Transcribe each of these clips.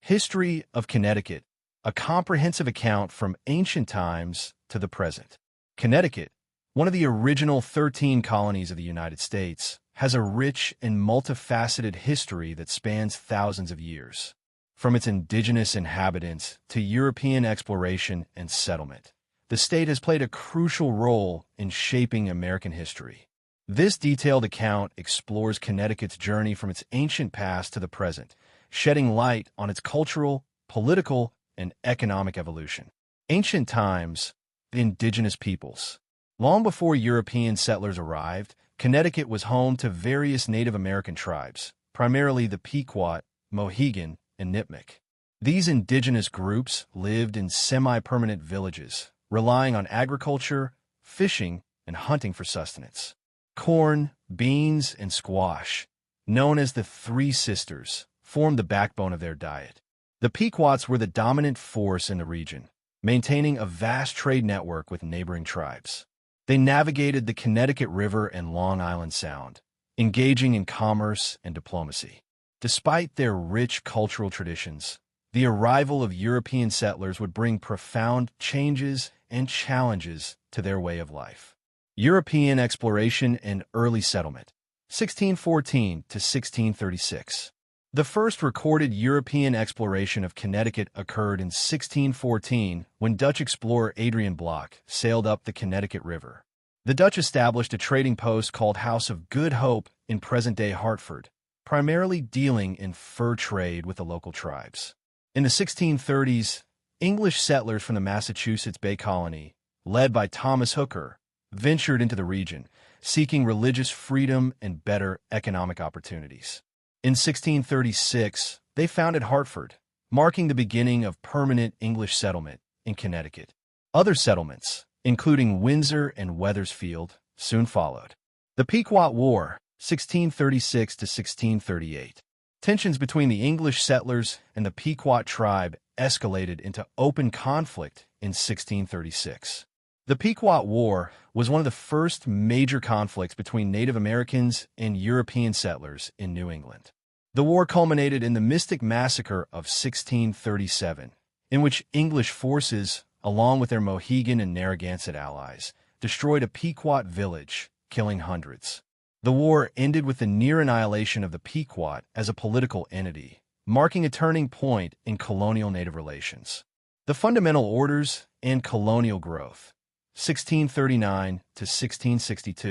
History of Connecticut, a comprehensive account from ancient times to the present. Connecticut, one of the original 13 colonies of the United States, has a rich and multifaceted history that spans thousands of years. From its indigenous inhabitants to European exploration and settlement, the state has played a crucial role in shaping American history. This detailed account explores Connecticut's journey from its ancient past to the present, shedding light on its cultural, political, and economic evolution. Ancient times, the indigenous peoples. Long before European settlers arrived, Connecticut was home to various Native American tribes, primarily the Pequot, Mohegan, and Nipmuc. These indigenous groups lived in semi-permanent villages, relying on agriculture, fishing, and hunting for sustenance. Corn, beans, and squash, known as the Three Sisters, formed the backbone of their diet. The Pequots were the dominant force in the region, maintaining a vast trade network with neighboring tribes. They navigated the Connecticut River and Long Island Sound, engaging in commerce and diplomacy. Despite their rich cultural traditions, the arrival of European settlers would bring profound changes and challenges to their way of life. European exploration and early settlement, 1614 to 1636. The first recorded European exploration of Connecticut occurred in 1614 when Dutch explorer Adrian Block sailed up the Connecticut River. The Dutch established a trading post called House of Good Hope in present-day Hartford, primarily dealing in fur trade with the local tribes. In the 1630s, English settlers from the Massachusetts Bay Colony, led by Thomas Hooker, ventured into the region, seeking religious freedom and better economic opportunities. In 1636, they founded Hartford, marking the beginning of permanent English settlement in Connecticut. Other settlements, including Windsor and Wethersfield, soon followed. The Pequot War, 1636 to 1638. Tensions between the English settlers and the Pequot tribe escalated into open conflict in 1636. The Pequot War was one of the first major conflicts between Native Americans and European settlers in New England. The war culminated in the Mystic Massacre of 1637, in which English forces, along with their Mohegan and Narragansett allies, destroyed a Pequot village, killing hundreds. The war ended with the near annihilation of the Pequot as a political entity, marking a turning point in colonial Native relations. The Fundamental Orders and Colonial Growth, 1639 to 1662.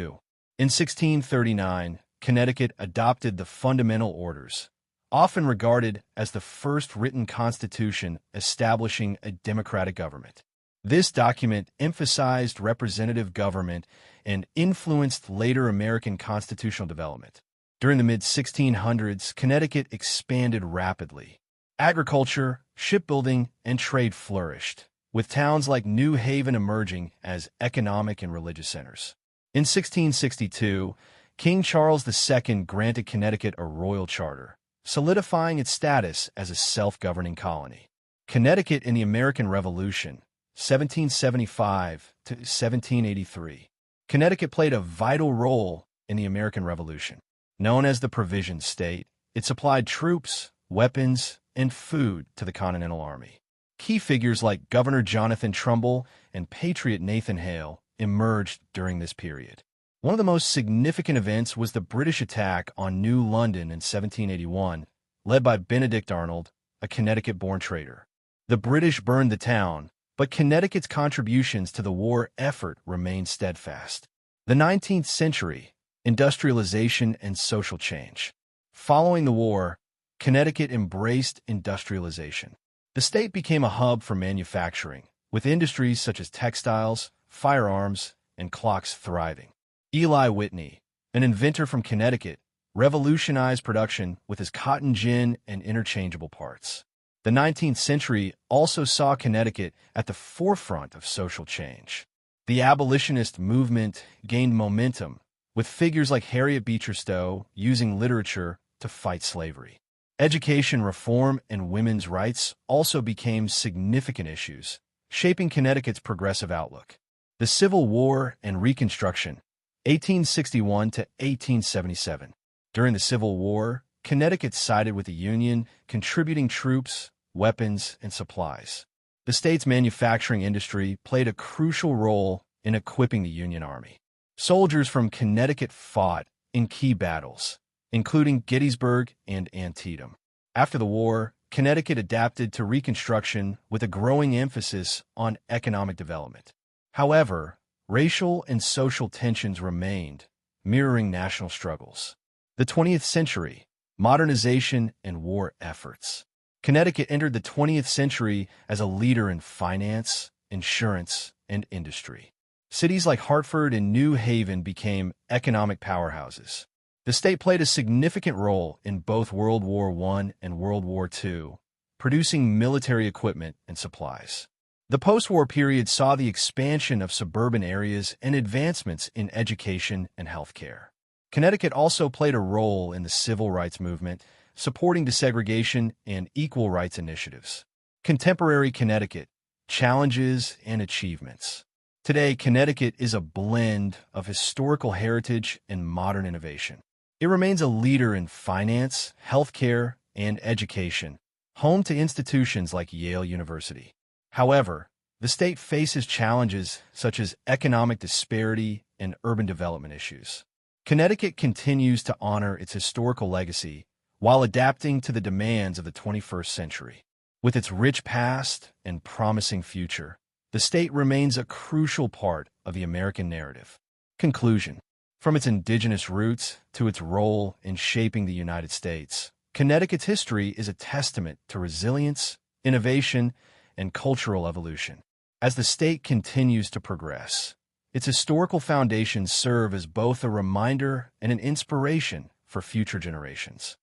In 1639, Connecticut adopted the Fundamental Orders, often regarded as the first written constitution establishing a democratic government. This document emphasized representative government and influenced later American constitutional development. During the mid-1600s, Connecticut expanded rapidly. Agriculture, shipbuilding, and trade flourished, with towns like New Haven emerging as economic and religious centers. In 1662, King Charles II granted Connecticut a royal charter, solidifying its status as a self-governing colony. Connecticut in the American Revolution, 1775 to 1783. Connecticut played a vital role in the American Revolution. Known as the Provision State, it supplied troops, weapons, and food to the Continental Army. Key figures like Governor Jonathan Trumbull and Patriot Nathan Hale emerged during this period. One of the most significant events was the British attack on New London in 1781, led by Benedict Arnold, a Connecticut-born trader. The British burned the town, but Connecticut's contributions to the war effort remained steadfast. The 19th century, industrialization and social change. Following the war, Connecticut embraced industrialization. The state became a hub for manufacturing, with industries such as textiles, firearms, and clocks thriving. Eli Whitney, an inventor from Connecticut, revolutionized production with his cotton gin and interchangeable parts. The 19th century also saw Connecticut at the forefront of social change. The abolitionist movement gained momentum, with figures like Harriet Beecher Stowe using literature to fight slavery. Education reform and women's rights also became significant issues, shaping Connecticut's progressive outlook. The Civil War and Reconstruction, 1861 to 1877. During the Civil War, Connecticut sided with the Union, contributing troops, weapons, and supplies. The state's manufacturing industry played a crucial role in equipping the Union Army. Soldiers from Connecticut fought in key battles, including Gettysburg and Antietam. After the war, Connecticut adapted to Reconstruction with a growing emphasis on economic development. However, racial and social tensions remained, mirroring national struggles. The 20th century, modernization and war efforts. Connecticut entered the 20th century as a leader in finance, insurance, and industry. Cities like Hartford and New Haven became economic powerhouses. The state played a significant role in both World War I and World War II, producing military equipment and supplies. The post-war period saw the expansion of suburban areas and advancements in education and healthcare. Connecticut also played a role in the civil rights movement, supporting desegregation and equal rights initiatives. Contemporary Connecticut: challenges and achievements. Today, Connecticut is a blend of historical heritage and modern innovation. It remains a leader in finance, healthcare, and education, home to institutions like Yale University. However, the state faces challenges such as economic disparity and urban development issues. Connecticut continues to honor its historical legacy while adapting to the demands of the 21st century. With its rich past and promising future, the state remains a crucial part of the American narrative. Conclusion: from its indigenous roots to its role in shaping the United States, Connecticut's history is a testament to resilience, innovation, and cultural evolution. As the state continues to progress, its historical foundations serve as both a reminder and an inspiration for future generations.